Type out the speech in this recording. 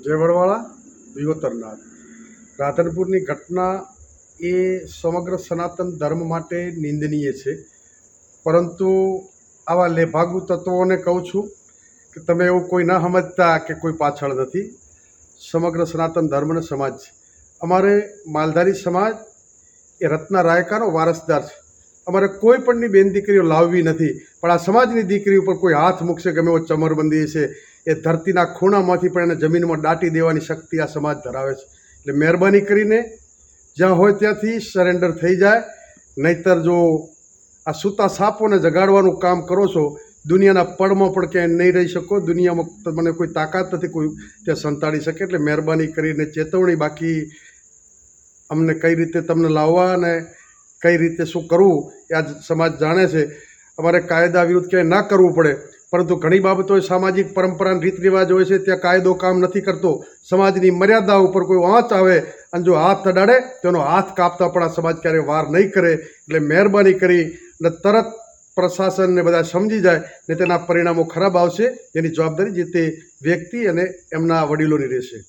જય વડવાળા વિવતરનાથ રાધનપુરની ઘટના એ સમગ્ર સનાતન ધર્મ માટે નિંદનીય છે, પરંતુ આવા લેભાગુ તત્વોને કહું છું કે તમે એવું કોઈ ન સમજતા કે કોઈ પાછળ નથી. સમગ્ર સનાતન ધર્મનો સમાજ છે. અમારે માલધારી સમાજ એ રત્ના રાયકાનો વારસદાર છે. અમારે કોઈ પણની બેન દીકરીઓ લાવવી નથી, પણ આ સમાજની દીકરી ઉપર કોઈ હાથ મૂકશે ગમે એવો ચમરબંધી છે એ ધરતીના ખૂણામાંથી પણ એને જમીનમાં દાટી દેવાની શક્તિ આ સમાજ ધરાવે છે. એટલે મહેરબાની કરીને જ્યાં હોય ત્યાંથી સરેન્ડર થઈ જાય, નહીતર જો આ સૂતા સાપોને જગાડવાનું કામ કરો છો, દુનિયાના પડમાં પણ ક્યાંય નહીં રહી શકો. દુનિયામાં મને કોઈ તાકાત નથી કોઈ ત્યાં સંતાડી શકે. એટલે મહેરબાની કરીને ચેતવણી. બાકી અમને કઈ રીતે તમને લાવવા અને કઈ રીતે શું કરવું એ આજ સમાજ જાણે છે. અમારે કાયદા વિરુદ્ધ ક્યાંય ના કરવું પડે, પરંતુ ઘણી બાબતો સામાજિક પરંપરા રીત રિવાજ હોય છે, ત્યાં કાયદો કામ નથી કરતો. સમાજની મર્યાદા ઉપર કોઈ વાંચ આવે અને જો હાથ અડાડે તેનો હાથ કાપતા પણ આ સમાજ ક્યારેય વાર નહીં કરે. એટલે મહેરબાની કરી અને તરત પ્રશાસનને બધા સમજી જાય ને તેના પરિણામો ખરાબ આવશે. એની જવાબદારી જે તે વ્યક્તિ અને એમના વડીલોની રહેશે.